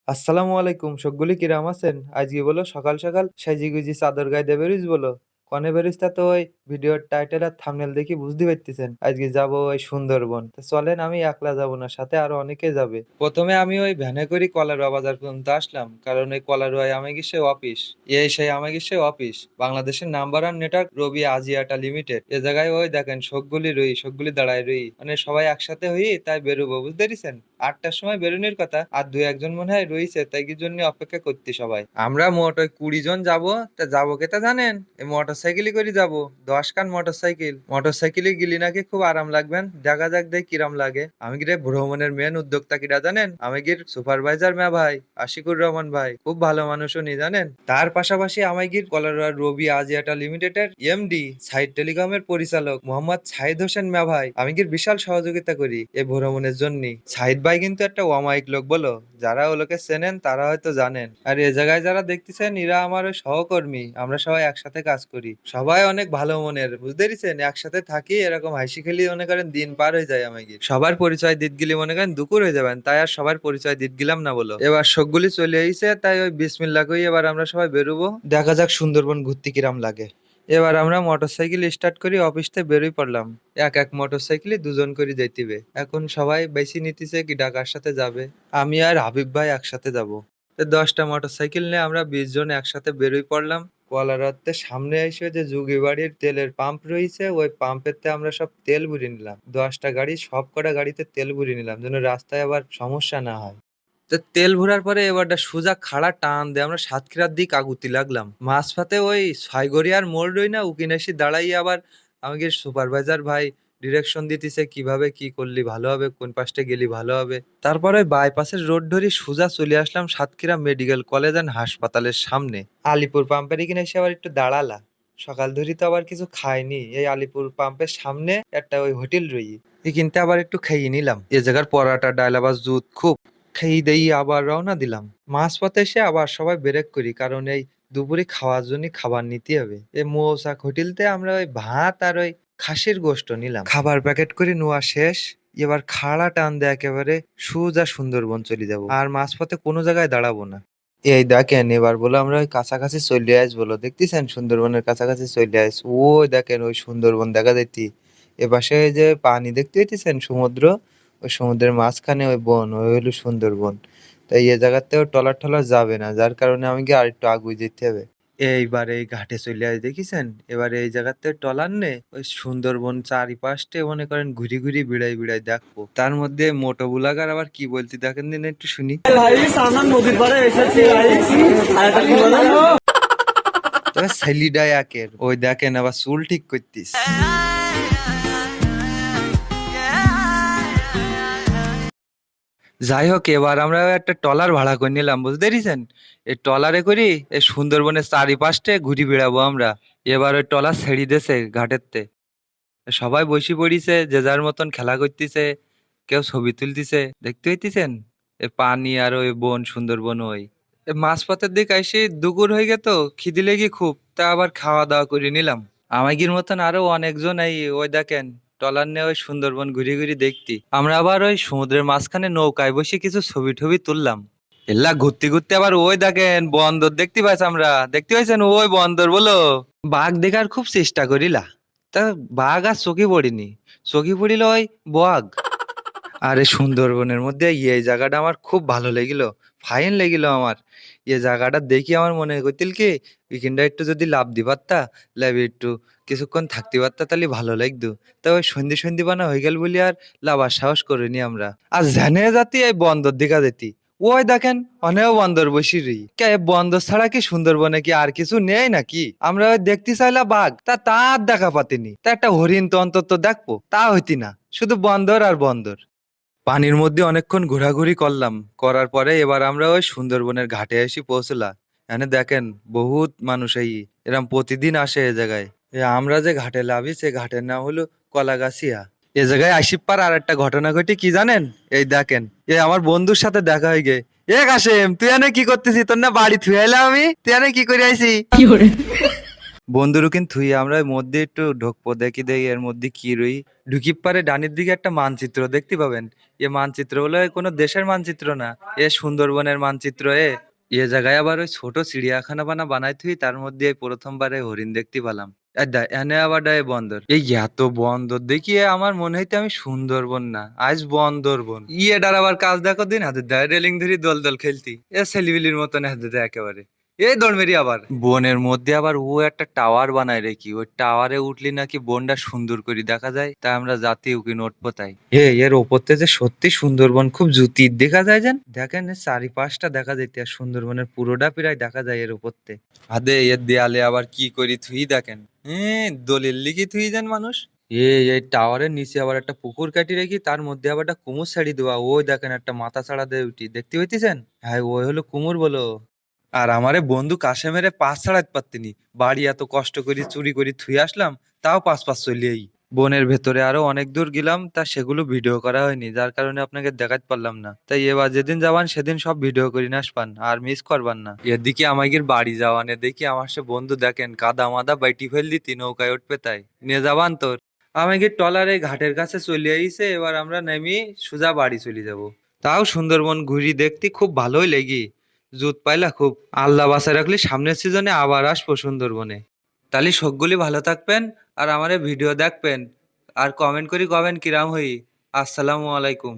আসসালামু আলাইকুম, সবগুলি কিরাম আছেন? আজকে বলো সকাল সকাল সাইজি গুজি চাদর গায়ে দিয়ে বেরিস বলো। কনে বেরিস তা তো ওই ভিডিওর টাইটেল আর থাম্বনেল দেখি বুঝতে পারতেছেন আজকে যাব ওই সুন্দরবন। তো চলেন, আমি একলা যাব না, সাথে আরো অনেকে যাবে। প্রথমে আমি ওই ভ্যানে করে কলারোয়া বাজার পর্যন্ত আসলাম, কারণ ওই কলারোয়ায় আমাকে সে অফিস। সেই আমাকে সে অফিস বাংলাদেশের নাম্বার ওয়ান নেটওয়ার্ক রবি আজিয়াটা লিমিটেড। এ জায়গায় ওই দেখেন সবগুলি দাঁড়ায় রই, মানে সবাই একসাথে হই, তাই বেরোবো, বুঝতে পেরেছেন? 8টার সময় বেরোনোর কথা, আর দুই একজন মনে হয় রয়েছে, তাই কি জন্য অপেক্ষা করতে সবাই। আমরা মোট ওই 20 জন যাবো। তা যাবো কেতা জানেন? এই মোটর সাইকেলই করে যাবো। 10 খান মোটর সাইকেলে গেলি নাকি খুব আরাম লাগবেন, দেখা যাক দেখ কিরাম লাগে। আমি গিয়ে ভ্রমণের মেন উদ্যোক্তা কিরা জানেন? আমি গির সুপারভাইজার মে ভাই আশিকুর রহমান ভাই, খুব ভালো মানুষ উনি, জানেন। তার পাশাপাশি আমায় গির কলার রবি আজিয়াটা লিমিটেডের এমডি সাইড টেলিকমের পরিচালক মোহাম্মদ সাইদ হোসেন মে ভাই, আমি গির বিশাল সহযোগিতা করি এই ভ্রমণের জন্য। সাইদ ভাই কিন্তু একটা অমায়িক লোক বলো, যারা ওলোকে চেনেন তারা হয়তো জানেন। আর এ জায়গায় যারা দেখতেছেন এরা আমার ওই সহকর্মী, আমরা সবাই একসাথে কাজ করি, সবাই অনেক ভালো মনের, বুঝতে পেরেছেন? একসাথে থাকি, এরকম হাসি খেলি মনে করেন দিন পার হয়ে যায়। আমাকে সবার পরিচয় দিত গেলে মনে করেন দুপুর হয়ে যাবেন, তাই আর সবার পরিচয় দিত গেলাম না বলো। এবার সবগুলি চলে আইছে, তাই ওই বিসমিল্লাহ কই এবার আমরা সবাই বেরোবো, দেখা যাক সুন্দরবন ঘুরতে কিরাম লাগে। এবার আমরা মোটরসাইকেল স্টার্ট করি, অফিস থেকে বেরোই পড়লাম। এক এক মোটরসাইকেলে দুজন করে যাইতিবে। এখন সবাই বেশি নিতেছে কি ডাকার সাথে যাবে। আমি আর হাবিব ভাই একসাথে যাব। তো 10টা মোটরসাইকেল নিয়ে আমরা 20 জন একসাথে বেরোই পড়লাম। কলারাতে সামনে এসে যে যুগিবাড়ির তেলের পাম্প রয়েছে, ওই পাম্পেতে আমরা সব তেল ভরে নিলাম। 10টা গাড়ি, সব কটা গাড়িতে তেল ভরে নিলাম, যেন রাস্তায় আবার সমস্যা না হয়। তো তেল ভরার পরে এবারটা সোজা খাড়া টান দিয়ে আমরা সাতক্ষীরার দিক আগুতি লাগলাম। মাঝপথে ওই ছয়গড়িয়ার মোড় রই না, উকিনে এসে দাঁড়াই আবার আমাকে সুপারভাইজার ভাই ডিরেকশন দিতেছে কিভাবে কি করলি ভালো হবে, কোন পাশটা গেলি ভালো হবে। তারপরে বাইপাসের রোড ধরে সোজা চলে আসলাম সাতক্ষীরা মেডিকেল কলেজ অ্যান্ড হাসপাতালের সামনে। আলিপুর পাম্পের এখানে এসে আবার একটু দাঁড়ালা। সকাল ধরে তো আবার কিছু খাইনি, এই আলিপুর পাম্পের সামনে একটা ওই হোটেল রই, এখানতে আবার একটু খেয়ে নিলাম। এ জায়গার পরাটা ডাল আবার জুত খুব। খেয়ে দেই আবার রওনা দিলাম। মাঝপথে এসে আবার সবাই ব্রেক করি, কারণ এই দুপুরে খাওয়ার জন্য খাবার নিতে হবে। এই মৌসাক হোটেলতে আমরা ওই ভাত আর ওই খাসির গোশত নিলাম। খাবার প্যাকেট করে নেওয়া শেষ। এবার খাড়া টান দিয়ে একেবারে সোজা সুন্দরবন চলে যাব, আর মাঝপথে কোনো জায়গায় দাঁড়াবো না। এই দেখেন এবার বলো আমরা ওই কাছাকাছি চলে আস বলো, দেখতেছেন সুন্দরবনের কাছাকাছি চলে আস। ওই দেখেন ওই সুন্দরবন দেখা যাইতি। এপাশে ওই যে পানি দেখতে পাইতেছেন, সমুদ্র। ওই সমুদ্রের মাঝখানে ওই বন, ওই হলো সুন্দরবন। তাই এ জায়গাতেও টলার টলার যাবে না, যার কারণে আমাকে আর একটু আগুই যেতে হবে। এইবার এই ঘাটে চলে আসে দেখিছেন, এবার এই জায়গাতে টলার নে ওই সুন্দরবন চারিপাশে মনে করেন ঘুরি ঘুরি বিড়াই বিড়াই দেখবো। তার মধ্যে মোটো বুলাগার আবার কি বলতে দেখেন দিন একটু শুনি। নদীর পাড়ে এসেছি তবে ছেলিডা একের ওই দেখেন আবার চুল ঠিক করতিস। যাই হোক, এবার আমরা একটা ট্রলার ভাড়া করে নিলাম, বুঝতে পেরেছেন? এই ট্রলারে করি এই সুন্দরবনের চারিপাশে ঘুরি বেড়াবো আমরা। এবার ওই ট্রলার ছেড়ে দিয়েছে ঘাটেরতে। সবাই বসে পড়িছে, যে যার মতন খেলা করতেছে, কেউ ছবি তুলতেছে, দেখতে হইতেছেন? এই পানি আর ওই বন, সুন্দরবন ওই। এই মাঝপথের দিকে এসে দুপুর হয়ে গেত, খিদে লেগে খুব, তা আবার খাওয়া দাওয়া করে নিলাম। আমাগির মতন আরো অনেকজন এই ওই দেখেন ট্রলার নিয়ে ওই সুন্দরবন ঘুরি ঘুরি দেখতি। আমরা আবার ওই সমুদ্রের মাঝখানে নৌকায় বসে কিছু ছবি টবি তুললাম। এল্লা ঘুরতে ঘুরতে আবার ওই দেখেন বন্দর দেখতে পাইছি, আমরা দেখতে পাইছেন ওই বন্দর বলো। বাঘ দেখার খুব চেষ্টা করিলা, তা বাঘ আর চোখে পড়িনি। চোখে পড়িল ওই বগ। আর এই সুন্দরবনের মধ্যে এই জায়গাটা আমার খুব ভালো লেগিল, ফাইন লেগিল আমার। এই জায়গাটা দেখি আমার মনে করতিল কি এখানটা একটু যদি লাভ দি পারতা, লাভ একটু কিছুক্ষণ থাকতে পারতা, তাহলে ভালো লাগতো। তা ওই সন্ধি সন্ধি বানা হয়ে গেল বলি আর লাভার সাহস করিনি আমরা। আর ঝানে জাতি এই বন্দর দেখা যেতি। ওই দেখেন অনেক বন্দর বসি রই, কে বন্দর ছাড়া কি সুন্দরবনে কি আর কিছু নেই নাকি? আমরা ওই দেখতে চাইলা বাঘ, তা তার দেখা পাতিনি। তা একটা হরিণ তো অন্তত দেখবো, তা হইতি না, শুধু বন্দর আর বন্দর। পানির মধ্যে অনেকক্ষণ ঘোরাঘুরি করলাম, করার পরে এবার আমরা ওই সুন্দরবনের ঘাটে এসে পৌঁছলাম। এখানে দেখেন বহুত মানুষ এই এরম প্রতিদিন আসে এ জায়গায়। আমরা যে ঘাটে লাভি সে ঘাটের নাম হলো কলাগাছিয়া। এ জায়গায় আসিপ পার আর একটা ঘটনা ঘটে কি জানেন? এই দেখেন, আমার বন্ধুর সাথে দেখা হয়ে গে। কাশেম, তুই এনে কি করতেছিস? তোর না বাড়ি থুয়ে এলাম আমি, তুই এনে কি করে আইছি? বন্ধুরও কিন্তু থুই আমরা এর মধ্যে একটু ঢুকবো দেখি দেই এর মধ্যে কি রই। ঢুকির পারে ডানের দিকে একটা মানচিত্র দেখতে পাবেন। এ মানচিত্র হলো কোনো দেশের মানচিত্র না, এ সুন্দরবনের মানচিত্র। এ জায়গায় আবার ওই ছোট চিড়িয়াখানা বানাই থুই, তার মধ্যে এই প্রথমবারে হরিণ দেখতে পেলাম। এনে আবার ডায় বন্দর, এই এত বন্দর দেখিয়ে আমার মনে হইতে আমি সুন্দরবন না আজ বন্দরবন। এটার আবার কাজ দেখো দিন হাতে দেয় রেলিং ধরি দল দল খেলতি, এ ছেলিবিলির মতন হাতে দেয় একেবারে। এই দৌড় মেরি আবার বনের মধ্যে আবার ও একটা টাওয়ার বানায় রেখি, ওই টাওয়ারে উঠলি নাকি বনটা সুন্দর করে দেখা যায়, তাই আমরা জাতি উকি নোটবো তাই। এর ওপরতে যে সত্যি সুন্দরবন খুব জুতির দেখা যায় যেন, দেখেন এর চারিপাশটা দেখা যাইতে আর সুন্দরবনের পুরোটা প্রায় দেখা যায় এর ওপরতে। আদে এর দেয়ালে আবার কি করি থুই দেখেন, দলিল লিখি থুই যেন মানুষ। এই টাওয়ারের নিচে আবার একটা পুকুর কাটি রেখি, তার মধ্যে আবার একটা কুমুর শাড়ি দেওয়া, ওই দেখেন একটা মাথা ছাড়া দিয়ে উঠি দেখতে পাইতেছেন, হ্যাঁ ওই হলো কুমুর বলো। আর আমারে বন্ধু কাশেমেরে পাস ছাড়াইতে পারতিনি, বাড়ি এত কষ্ট করে চুরি করে থুই আসলাম, তাও পাস পাস চলিয়েই। বনের ভেতরে আরো অনেক দূর গেলাম, তা সেগুলো ভিডিও করা হয়নি, যার কারণে আপনাকে দেখাতে পারলাম না। তাই এবার যেদিন যাবান সেদিন সব ভিডিও করে নিয়ে আসবান, আর মিস করবান না। এদিকে আমাদের বাড়ি যাওয়ানে দেখি আমার সে বন্ধু দেখেন কাদা মাদা বাইটি ফেল দিতি নৌকায় উঠবে তাই নিয়ে যাবান তোর। আমাদের টলারে ঘাটের কাছে চলে আইছে, এবার আমরা নেমি সোজা বাড়ি চলে যাব। তাও সুন্দরবন ঘুরি দেখতে খুব ভালোই লেগি, জুত পাইলা খুব। আল্লাহ বাসায় রাখলে সামনের সিজনে আবার আসবো সুন্দরবনে। তাহলে সবগুলি ভালো থাকবেন, আর আমারে ভিডিও দেখবেন, আর কমেন্ট করি কবেন কিরাম হই। আসসালামু আলাইকুম।